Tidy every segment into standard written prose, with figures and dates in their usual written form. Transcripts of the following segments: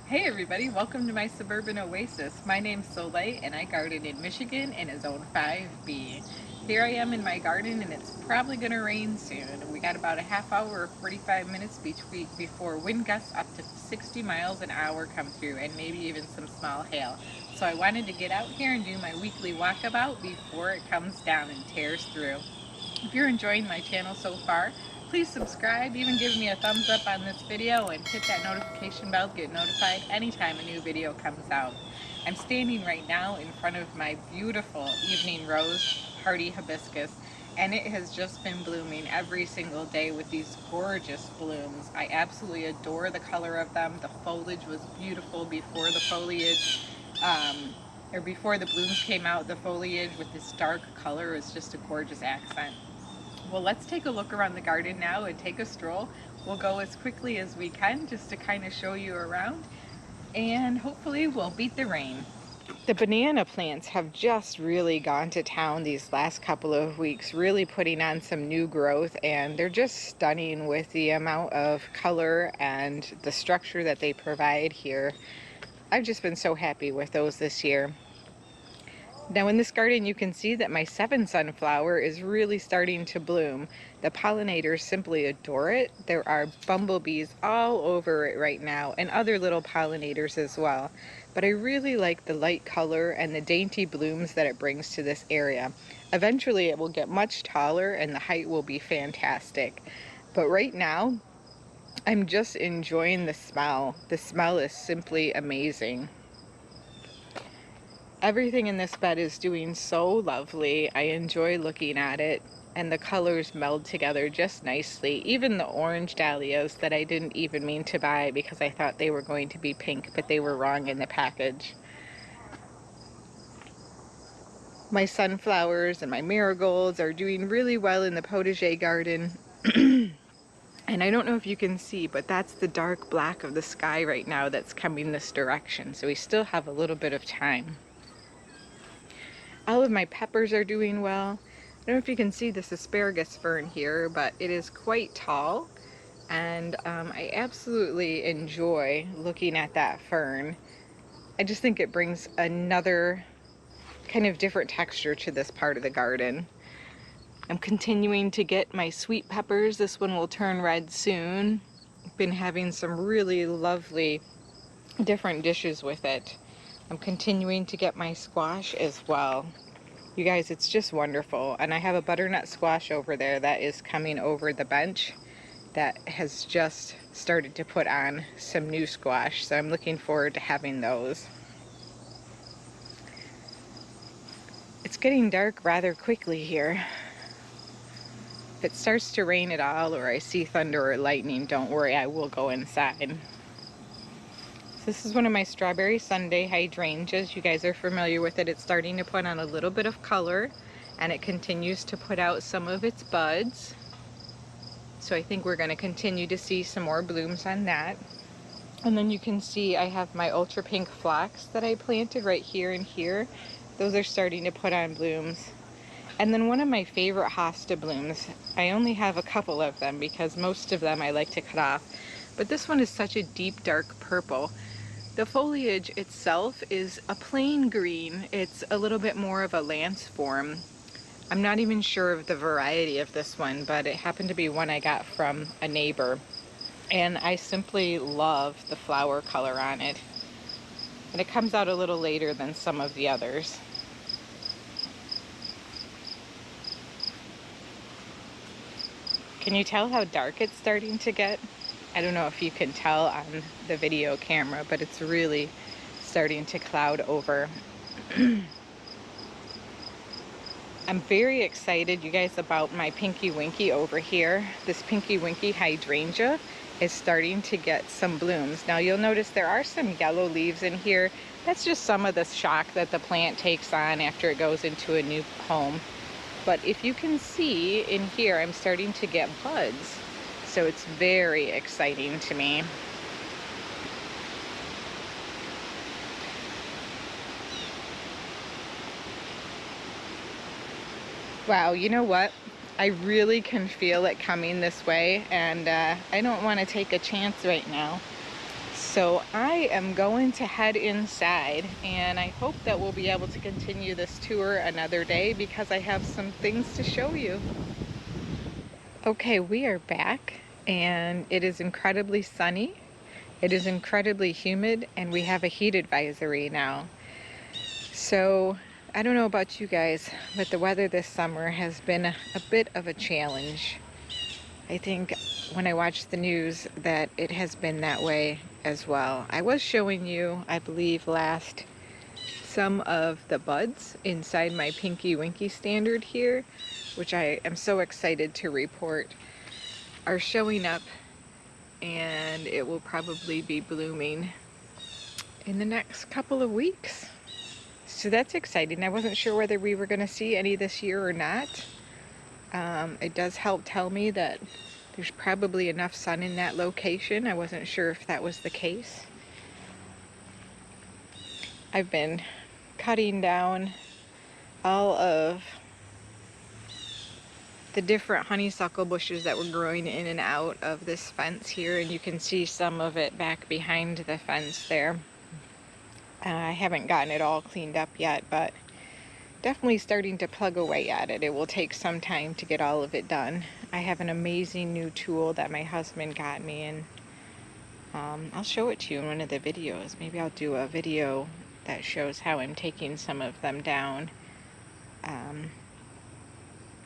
Hey everybody, welcome to my Suburban Oasis. My name's Soleil and I garden in Michigan in a zone 5B. Here I am in my garden and it's probably going to rain soon. We got about a half hour or 45 minutes before wind gusts up to 60 miles an hour come through and maybe even some small hail. So I wanted to get out here and do my weekly walkabout before it comes down and tears through. If you're enjoying my channel so far, please subscribe, even give me a thumbs up on this video and hit that notification bell to get notified anytime a new video comes out. I'm standing right now in front of my beautiful evening rose, hardy hibiscus, and it has just been blooming every single day with these gorgeous blooms. I absolutely adore the color of them. The foliage was beautiful before the foliage, or before the blooms came out. The foliage with this dark color is just a gorgeous accent. Well, let's take a look around the garden now and take a stroll. We'll go as quickly as we can just to kind of show you around, and hopefully we'll beat the rain. The banana plants have just really gone to town these last couple of weeks, really putting on some new growth, and they're just stunning with the amount of color and the structure that they provide here. I've just been so happy with those this year. Now in this garden you can see that my 7 sunflower is really starting to bloom. The pollinators simply adore it. There are bumblebees all over it right now and other little pollinators as well. But I really like the light color and the dainty blooms that it brings to this area. Eventually it will get much taller and the height will be fantastic. But right now I'm just enjoying the smell. The smell is simply amazing. Everything in this bed is doing so lovely. I enjoy looking at it, and the colors meld together just nicely. Even the orange dahlias that I didn't even mean to buy because I thought they were going to be pink, but they were wrong in the package. My sunflowers and my marigolds are doing really well in the potager garden. And I don't know if you can see, but that's the dark black of the sky right now that's coming this direction. So we still have a little bit of time. All of my peppers are doing well. I don't know if you can see this asparagus fern here, but it is quite tall, and I absolutely enjoy looking at that fern. I just think it brings another kind of different texture to this part of the garden. I'm continuing to get my sweet peppers. This one will turn red soon. I've been having some really lovely different dishes with it. I'm continuing to get my squash as well. You guys, it's just wonderful. And I have a butternut squash over there that is coming over the bench that has just started to put on some new squash. So I'm looking forward to having those. It's getting dark rather quickly here. If it starts to rain at all or I see thunder or lightning, don't worry, I will go inside. This is one of my strawberry Sunday hydrangeas. You guys are familiar with it. It's starting to put on a little bit of color, and it continues to put out some of its buds. So I think we're going to continue to see some more blooms on that. And then you can see I have my ultra pink phlox that I planted right here and here. Those are starting to put on blooms. And then one of my favorite hosta blooms, I only have a couple of them because most of them I like to cut off. But this one is such a deep dark purple. The foliage itself is a plain green. It's a little bit more of a lance form. I'm not even sure of the variety of this one, but it happened to be one I got from a neighbor. And I simply love the flower color on it. And it comes out a little later than some of the others. Can you tell how dark it's starting to get? I don't know if you can tell on the video camera, but it's really starting to cloud over. I'm very excited, you guys, about my Pinky Winky over here. This Pinky Winky hydrangea is starting to get some blooms. Now you'll notice there are some yellow leaves in here. That's just some of the shock that the plant takes on after it goes into a new home. But if you can see in here, I'm starting to get buds. So it's very exciting to me. Wow, you know what? I really can feel it coming this way, and I don't want to take a chance right now. So I am going to head inside, and I hope that we'll be able to continue this tour another day because I have some things to show you. Okay, we are back, and it is incredibly sunny. It is incredibly humid, and we have a heat advisory now. So I don't know about you guys, but the weather this summer has been a bit of a challenge. I think when I watch the news that it has been that way as well. I was showing you, I believe last, some of the buds inside my Pinky Winky standard here, which I am so excited to report are showing up, and it will probably be blooming in the next couple of weeks. So that's exciting. I wasn't sure whether we were going to see any this year or not. It does help tell me that there's probably enough sun in that location. I wasn't sure if that was the case. I've been cutting down all of the different honeysuckle bushes that were growing in and out of this fence here, and you can see some of it back behind the fence there. I haven't gotten it all cleaned up yet, but definitely starting to plug away at it. It will take some time to get all of it done. I have an amazing new tool that my husband got me, and I'll show it to you in one of the videos. Maybe I'll do a video that shows how I'm taking some of them down.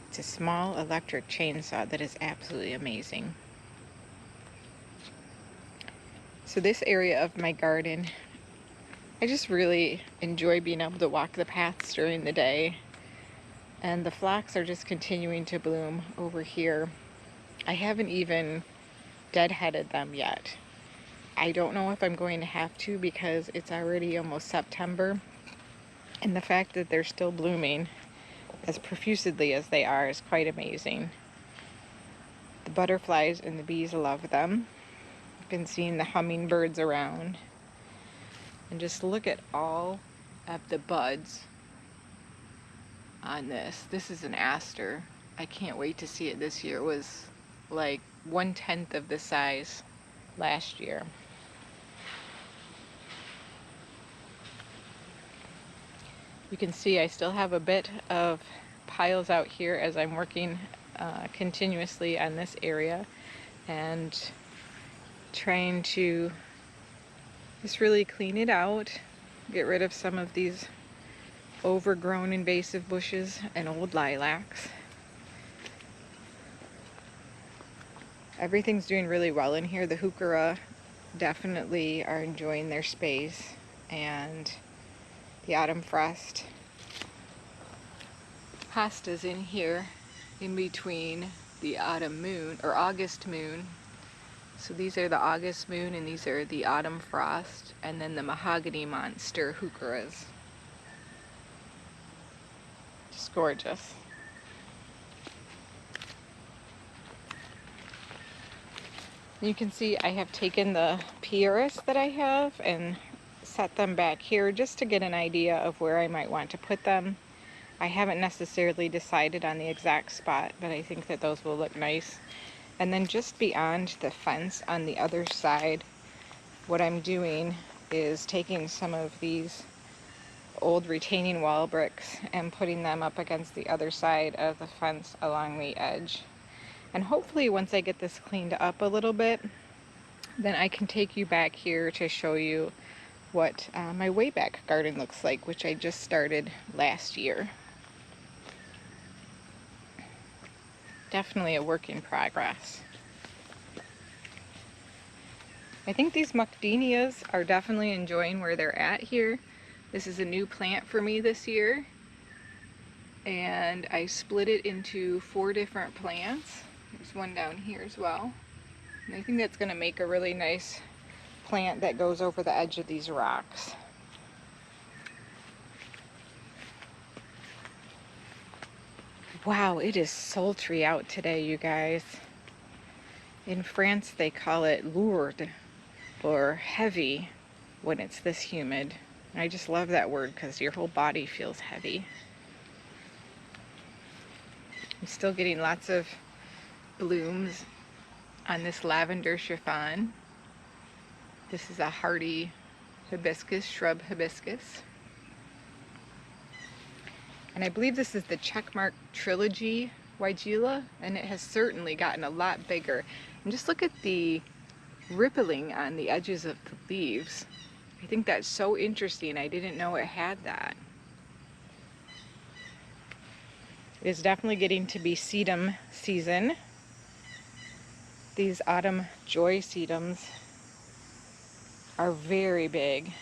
It's a small electric chainsaw that is absolutely amazing. So this area of my garden, I just really enjoy being able to walk the paths during the day. And the phlox are just continuing to bloom over here. I haven't even deadheaded them yet. I don't know if I'm going to have to because it's already almost September. And the fact that they're still blooming as profusely as they are is quite amazing. The butterflies and the bees love them. I've been seeing the hummingbirds around. And just look at all of the buds on this. This is an aster. I can't wait to see it this year. It was like 1/10 of the size last year. You can see I still have a bit of piles out here as I'm working continuously on this area and trying to just really clean it out, get rid of some of these overgrown invasive bushes and old lilacs. Everything's doing really well in here. The heuchera definitely are enjoying their space, and the autumn frost hostas in here in between the autumn moon or August moon. So these are the August moon and these are the autumn frost, and then the mahogany monster heucheras. Just gorgeous. You can see I have taken the pieris that I have and set them back here just to get an idea of where I might want to put them. I haven't necessarily decided on the exact spot, but I think that those will look nice. And then just beyond the fence on the other side, what I'm doing is taking some of these old retaining wall bricks and putting them up against the other side of the fence along the edge. And hopefully once I get this cleaned up a little bit, then I can take you back here to show you what my way back garden looks like, which I just started last year. Definitely a work in progress. I think these macadamias are definitely enjoying where they're at here. This is a new plant for me this year, and I split it into 4 different plants. There's one down here as well. And I think that's going to make a really nice plant that goes over the edge of these rocks. Wow, it is sultry out today, you guys. In France, they call it lourd or heavy when it's this humid. And I just love that word because your whole body feels heavy. I'm still getting lots of blooms on this lavender chiffon. This is a hardy hibiscus, shrub hibiscus. And I believe this is the Checkmark Trilogy Weigela, and it has certainly gotten a lot bigger. And just look at the rippling on the edges of the leaves. I think that's so interesting. I didn't know it had that. It is definitely getting to be sedum season. These autumn joy sedums are very big.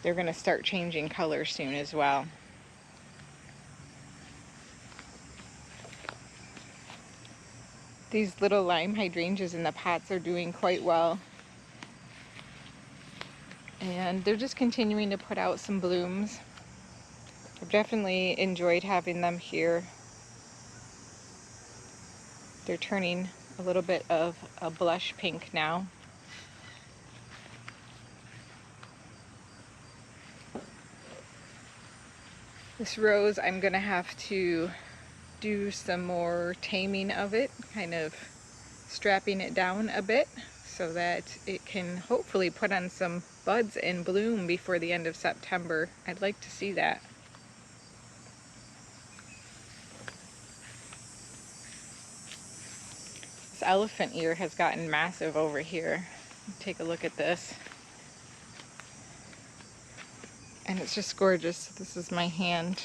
They're going to start changing color soon as well. These little lime hydrangeas in the pots are doing quite well. And they're just continuing to put out some blooms. I've definitely enjoyed having them here. They're turning a little bit of a blush pink now. This rose, I'm going to have to do some more taming of it, kind of strapping it down a bit so that it can hopefully put on some buds and bloom before the end of September. I'd like to see that. This elephant ear has gotten massive over here. Take a look at this. And it's just gorgeous. This is my hand.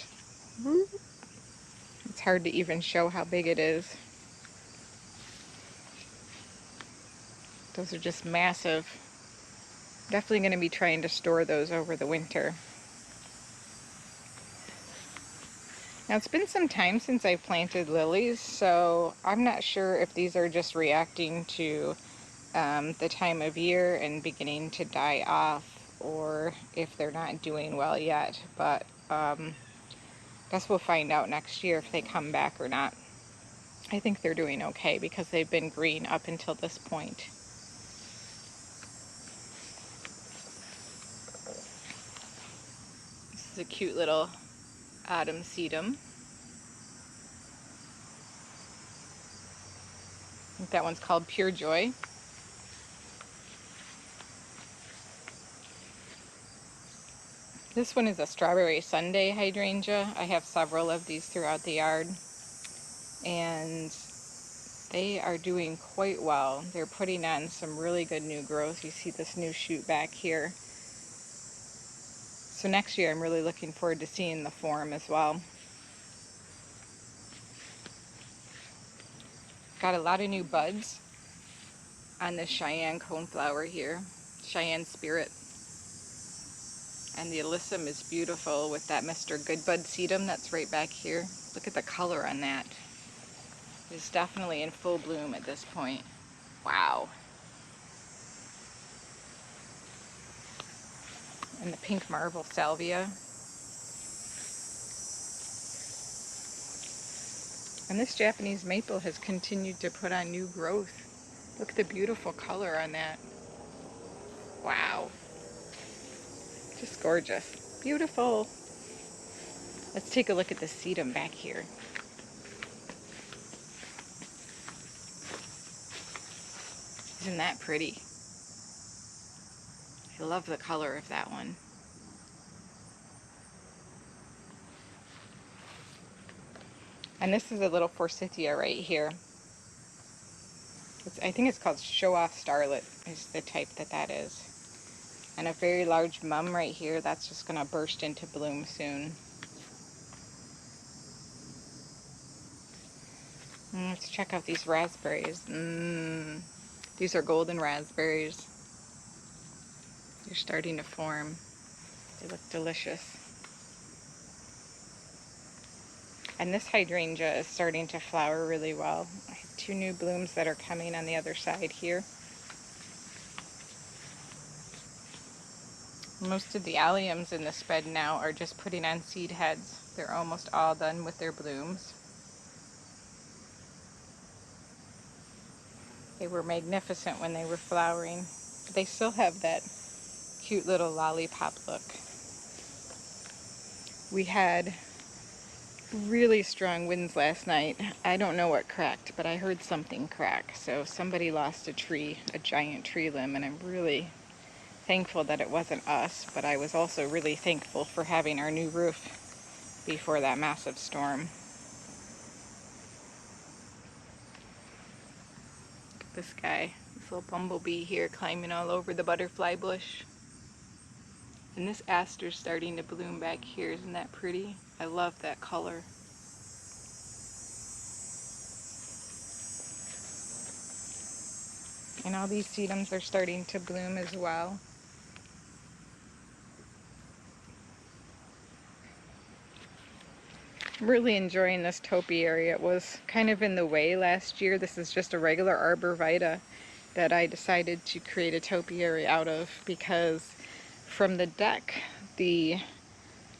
It's hard to even show how big it is. Those are just massive. Definitely going to be trying to store those over the winter. Now it's been some time since I've planted lilies, so I'm not sure if these are just reacting to the time of year and beginning to die off, or if they're not doing well yet, but guess we'll find out next year if they come back or not. I think they're doing okay because they've been green up until this point. This is a cute little autumn sedum. I think that one's called Pure Joy. This one is a strawberry sundae hydrangea. I have several of these throughout the yard, and they are doing quite well. They're putting on some really good new growth. You see this new shoot back here. So next year I'm really looking forward to seeing the form as well. Got a lot of new buds on this Cheyenne coneflower here, Cheyenne Spirit. And the alyssum is beautiful with that Mr. Goodbud sedum that's right back here. Look at the color on that. It's definitely in full bloom at this point. Wow. And the pink marble salvia. And this Japanese maple has continued to put on new growth. Look at the beautiful color on that. Wow. Just gorgeous. Beautiful. Let's take a look at the sedum back here. Isn't that pretty? I love the color of that one. And this is a little forsythia right here. I think it's called Show Off Starlet is the type that is. And a very large mum right here. That's just going to burst into bloom soon. Let's check out these raspberries. These are golden raspberries. They're starting to form. They look delicious. And this hydrangea is starting to flower really well. I have two new blooms that are coming on the other side here. Most of the alliums in this bed now are just putting on seed heads. They're almost all done with their blooms. They were magnificent when they were flowering. But they still have that cute little lollipop look. We had really strong winds last night. I don't know what cracked, but I heard something crack. So somebody lost a tree, a giant tree limb, and I'm really thankful that it wasn't us, but I was also really thankful for having our new roof before that massive storm. Look at this guy, this little bumblebee here climbing all over the butterfly bush. And this aster's starting to bloom back here. Isn't that pretty? I love that color. And all these sedums are starting to bloom as well. I'm really enjoying this topiary. It was kind of in the way last year. This is just a regular arborvitae that I decided to create a topiary out of because from the deck, the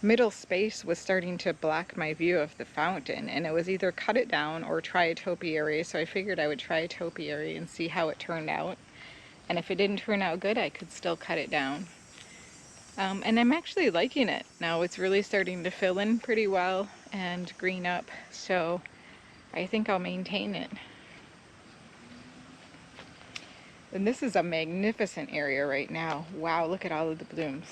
middle space was starting to block my view of the fountain, and it was either cut it down or try a topiary. So I figured I would try a topiary and see how it turned out. And if it didn't turn out good, I could still cut it down. And I'm actually liking it. Now it's really starting to fill in pretty well and green up, so I think I'll maintain it. And this is a magnificent area right now. Wow, look at all of the blooms.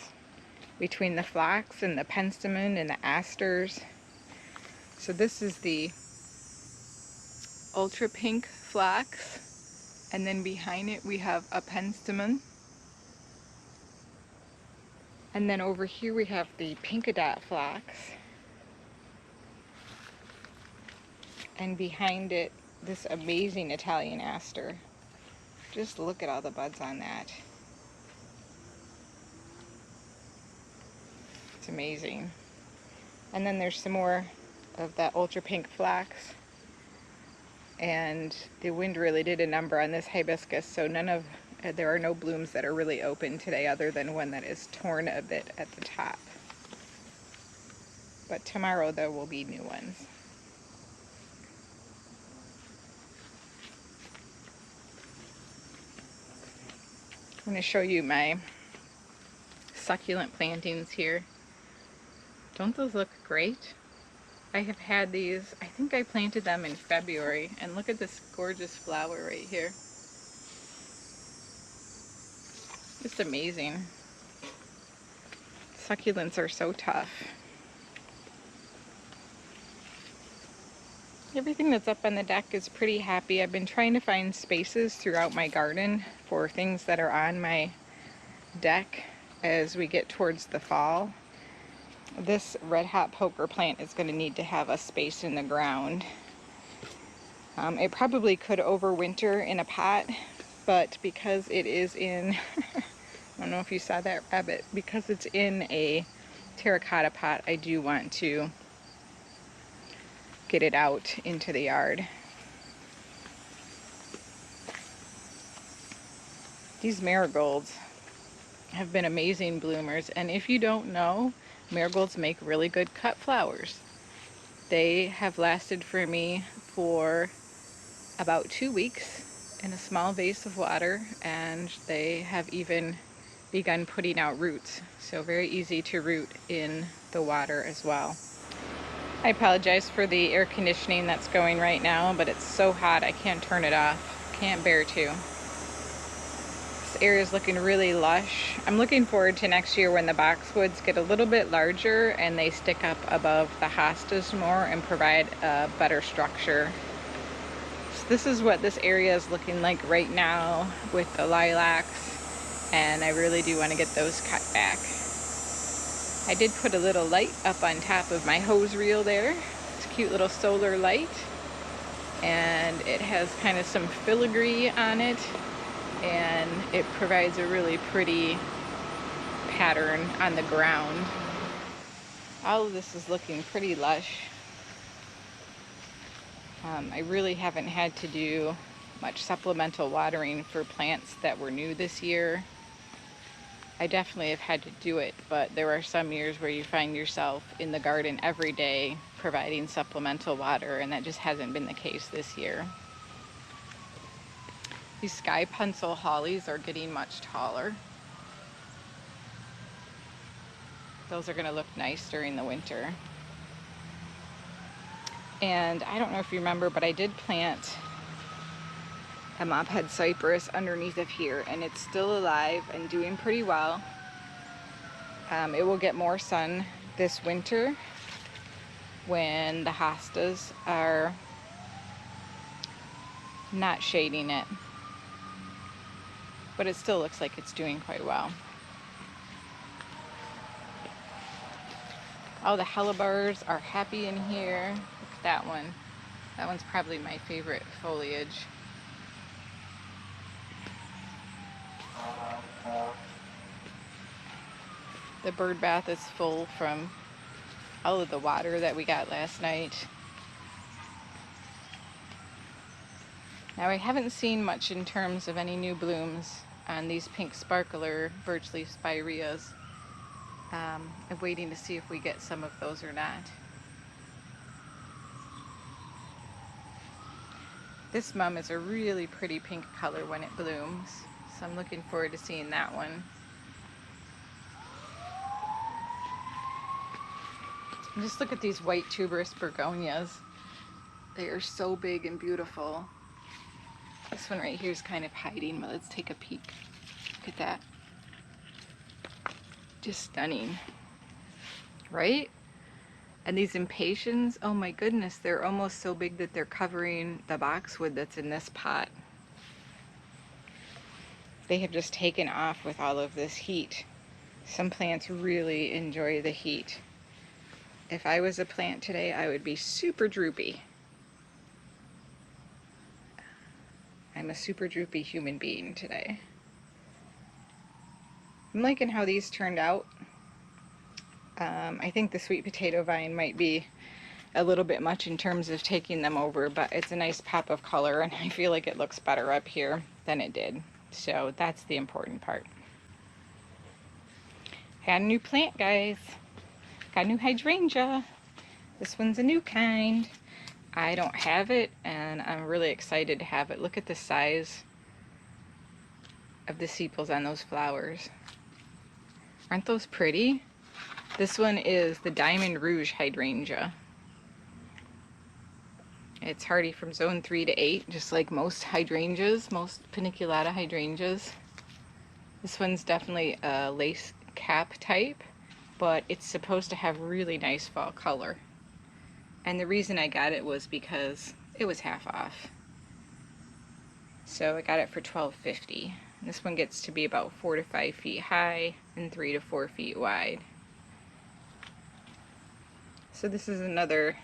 Between the phlox and the penstemon and the asters. So this is the ultra pink phlox, and then behind it we have a penstemon. And then over here we have the pinkadot phlox. And behind it, this amazing Italian aster. Just look at all the buds on that. It's amazing. And then there's some more of that ultra pink phlox. And the wind really did a number on this hibiscus, so there are no blooms that are really open today other than one that is torn a bit at the top. But tomorrow there will be new ones. I'm going to show you my succulent plantings here. Don't those look great? I have had these, I think I planted them in February, and look at this gorgeous flower right here. Just amazing. Succulents are so tough. Everything that's up on the deck is pretty happy. I've been trying to find spaces throughout my garden for things that are on my deck as we get towards the fall. This red hot poker plant is going to need to have a space in the ground. It probably could overwinter in a pot, but because it is in, I don't know if you saw that rabbit, because it's in a terracotta pot, I do want to get it out into the yard. These marigolds have been amazing bloomers, and if you don't know, marigolds make really good cut flowers. They have lasted for me for about 2 weeks in a small vase of water, and they have even begun putting out roots, so very easy to root in the water as well. I apologize for the air conditioning that's going right now, but it's so hot I can't turn it off. Can't bear to. This area is looking really lush. I'm looking forward to next year when the boxwoods get a little bit larger and they stick up above the hostas more and provide a better structure. So this is what this area is looking like right now with the lilacs, and I really do want to get those cut back. I did put a little light up on top of my hose reel there. It's a cute little solar light, and it has kind of some filigree on it, and it provides a really pretty pattern on the ground. All of this is looking pretty lush. I really haven't had to do much supplemental watering for plants that were new this year. I definitely have had to do it, but there are some years where you find yourself in the garden every day providing supplemental water, and that just hasn't been the case this year. These sky pencil hollies are getting much taller. Those are going to look nice during the winter. And I don't know if you remember, but I did plant a mophead cypress underneath of here, and it's still alive and doing pretty well. It will get more sun this winter when the hostas are not shading it, but it still looks like it's doing quite well. All the hellebores are happy in here. Look at that one. That one's probably my favorite foliage. The bird bath is full from all of the water that we got last night. Now I haven't seen much in terms of any new blooms on these pink sparkler birch leaf spireas. I'm waiting to see if we get some of those or not. This mum is a really pretty pink color when it blooms, so I'm looking forward to seeing that one. And just look at these white tuberous begonias. They are so big and beautiful. This one right here is kind of hiding, but let's take a peek. Look at that. Just stunning, right? And these impatiens, oh my goodness, they're almost so big that they're covering the boxwood that's in this pot. They have just taken off with all of this heat. Some plants really enjoy the heat. If I was a plant today, I would be super droopy. I'm a super droopy human being today. I'm liking how these turned out. I think the sweet potato vine might be a little bit much in terms of taking them over, but it's a nice pop of color, and I feel like it looks better up here than it did. So that's the important part. Got a new plant, guys. Got a new hydrangea. This one's a new kind. I don't have it, and I'm really excited to have it. Look at the size of the sepals on those flowers. Aren't those pretty? This one is the Diamond Rouge hydrangea. It's hardy from zone 3 to 8, just like most hydrangeas, most paniculata hydrangeas. This one's definitely a lace cap type, but it's supposed to have really nice fall color. And the reason I got it was because it was half off. So I got it for $12.50. This one gets to be about 4 to 5 feet high and 3 to 4 feet wide. So this is another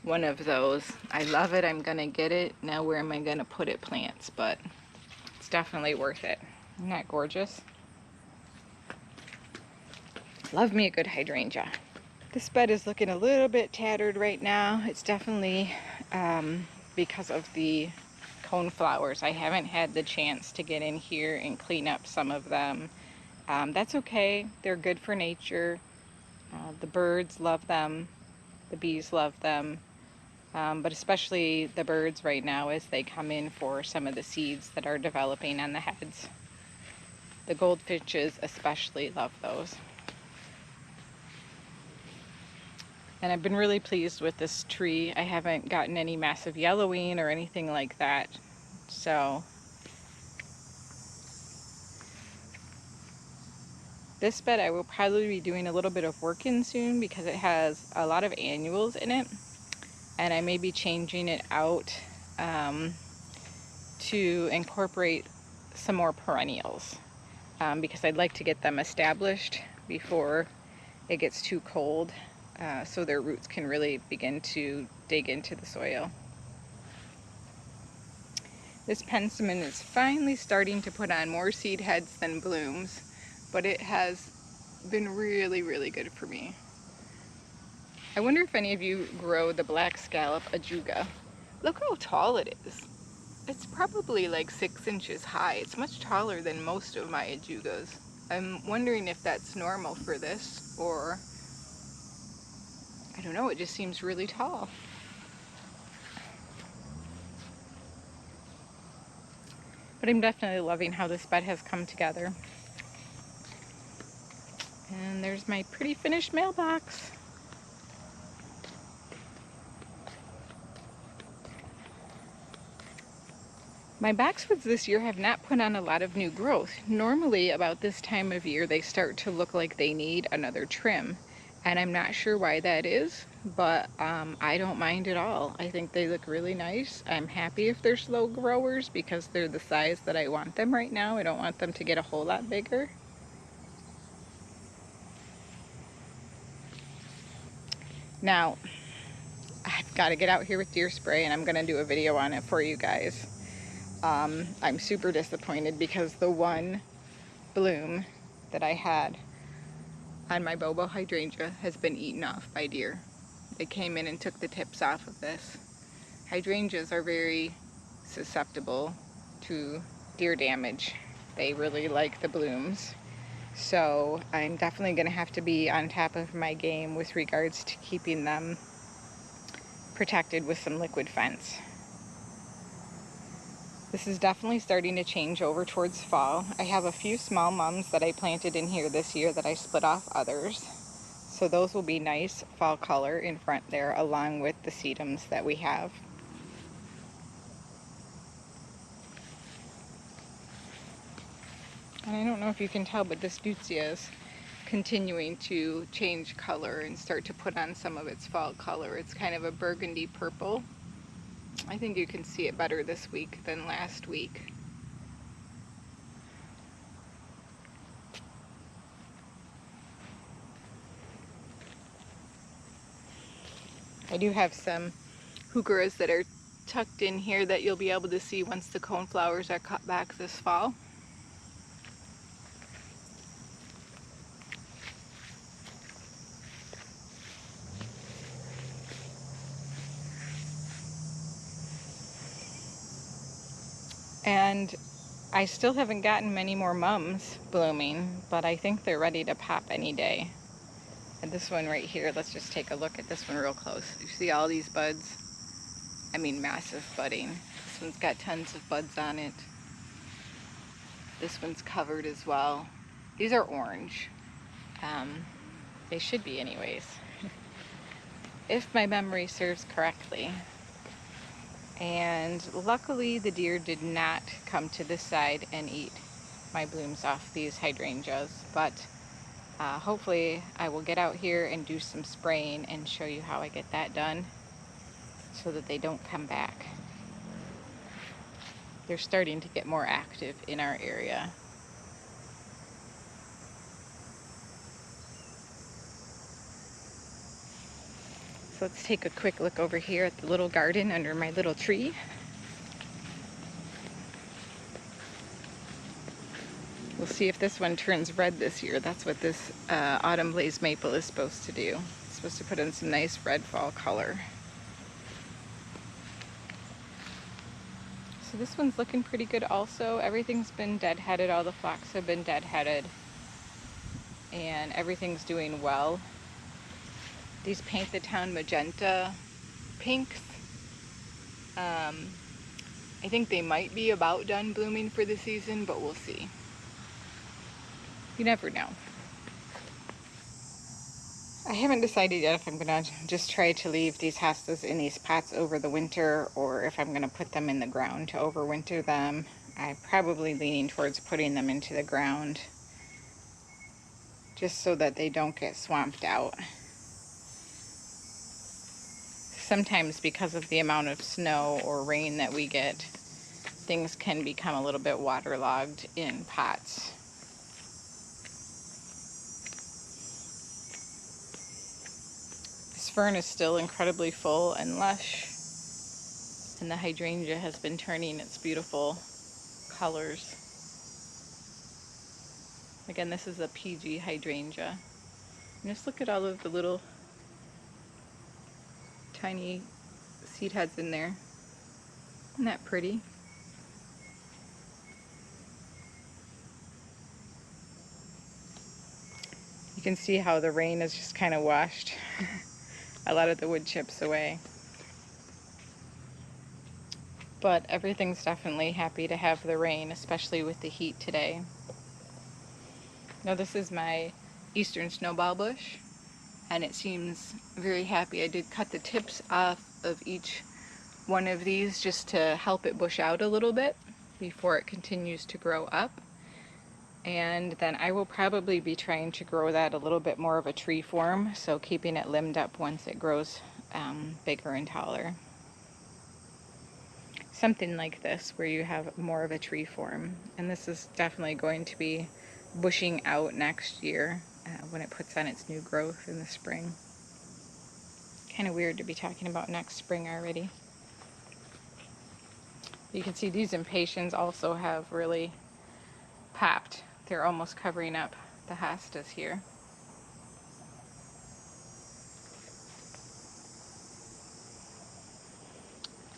one of those. I love it. I'm gonna get it. Now where am I gonna put it plants? But it's definitely worth it. Isn't that gorgeous? Love me a good hydrangea. This bed is looking a little bit tattered right now. It's definitely because of the cone flowers. I haven't had the chance to get in here and clean up some of them. That's okay. They're good for nature. The birds love them. The bees love them. But especially the birds right now as they come in for some of the seeds that are developing on the heads. The goldfinches especially love those. And I've been really pleased with this tree. I haven't gotten any massive yellowing or anything like that. So this bed I will probably be doing a little bit of work in soon because it has a lot of annuals in it. And I may be changing it out to incorporate some more perennials because I'd like to get them established before it gets too cold. So their roots can really begin to dig into the soil. This penstemon is finally starting to put on more seed heads than blooms, but it has been really, really good for me. I wonder if any of you grow the black scallop ajuga. Look how tall it is. It's probably like 6 inches high. It's much taller than most of my ajugas. I'm wondering if that's normal for this, or I don't know, it just seems really tall. But I'm definitely loving how this bed has come together. And there's my pretty finished mailbox. My boxwoods this year have not put on a lot of new growth. Normally about this time of year they start to look like they need another trim, and I'm not sure why that is, but I don't mind at all. I think they look really nice. I'm happy if they're slow growers because they're the size that I want them right now. I don't want them to get a whole lot bigger. Now I've got to get out here with deer spray, and I'm going to do a video on it for you guys. I'm super disappointed because the one bloom that I had on my Bobo hydrangea has been eaten off by deer. They came in and took the tips off of this. Hydrangeas are very susceptible to deer damage. They really like the blooms. So I'm definitely going to have to be on top of my game with regards to keeping them protected with some liquid fence. This is definitely starting to change over towards fall. I have a few small mums that I planted in here this year that I split off others. So those will be nice fall color in front there, along with the sedums that we have. And I don't know if you can tell, but this Deutzia is continuing to change color and start to put on some of its fall color. It's kind of a burgundy purple. I think you can see it better this week than last week. I do have some heucheras that are tucked in here that you'll be able to see once the cone flowers are cut back this fall. And I still haven't gotten many more mums blooming, but I think they're ready to pop any day. And this one right here, let's just take a look at this one real close. You see all these buds? I mean, massive budding. This one's got tons of buds on it. This one's covered as well. These are orange. They should be anyways, if my memory serves correctly. And luckily the deer did not come to this side and eat my blooms off these hydrangeas, but hopefully I will get out here and do some spraying and show you how I get that done so that they don't come back. They're starting to get more active in our area. So let's take a quick look over here at the little garden under my little tree. We'll see if this one turns red this year. That's what this autumn blaze maple is supposed to do. It's supposed to put in some nice red fall color. So this one's looking pretty good also. Everything's been deadheaded. All the phlox have been deadheaded. And everything's doing well. These Paint the Town magenta pinks, I think they might be about done blooming for the season, but we'll see. You never know. I haven't decided yet if I'm going to just try to leave these hostas in these pots over the winter, or if I'm going to put them in the ground to overwinter them. I'm probably leaning towards putting them into the ground, just so that they don't get swamped out. Sometimes because of the amount of snow or rain that we get, things can become a little bit waterlogged in pots. This fern is still incredibly full and lush, and the hydrangea has been turning its beautiful colors. Again, this is a PG hydrangea. And just look at all of the little tiny seed heads in there. Isn't that pretty? You can see how the rain has just kind of washed a lot of the wood chips away. But everything's definitely happy to have the rain, especially with the heat today. Now this is my eastern snowball bush, and it seems very happy. I did cut the tips off of each one of these just to help it bush out a little bit. before it continues to grow up. And then I will probably be trying to grow that a little bit more of a tree form, so keeping it limbed up once it grows bigger and taller. Something like this where you have more of a tree form. And this is definitely going to be bushing out next year when it puts on its new growth in the spring. Kind of weird to be talking about next spring already. You can see these impatiens also have really popped. They're almost covering up the hostas here.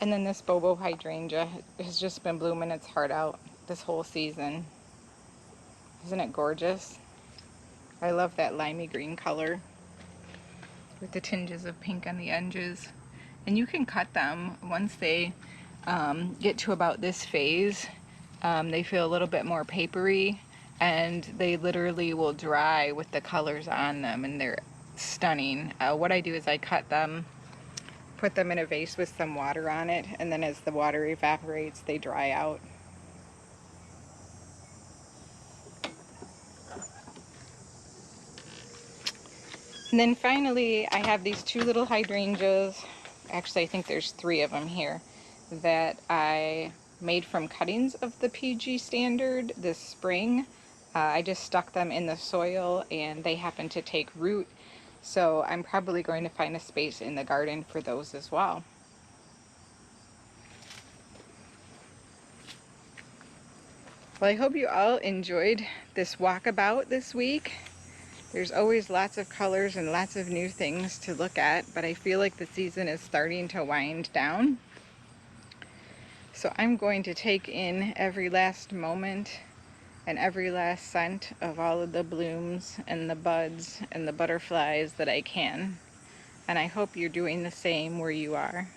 And then this Bobo hydrangea has just been blooming its heart out this whole season. Isn't it gorgeous? I love that limey green color with the tinges of pink on the edges. And you can cut them once they get to about this phase. They feel a little bit more papery, and they literally will dry with the colors on them, and they're stunning. What I do is I cut them, put them in a vase with some water on it, and then as the water evaporates, they dry out. And then finally, I have these two little hydrangeas. Actually, I think there's 3 of them here that I made from cuttings of the PG standard this spring. I just stuck them in the soil and they happened to take root. So I'm probably going to find a space in the garden for those as well. Well, I hope you all enjoyed this walkabout this week. There's always lots of colors and lots of new things to look at, but I feel like the season is starting to wind down. So I'm going to take in every last moment and every last scent of all of the blooms and the buds and the butterflies that I can. And I hope you're doing the same where you are.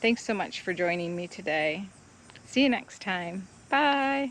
Thanks so much for joining me today. See you next time. Bye.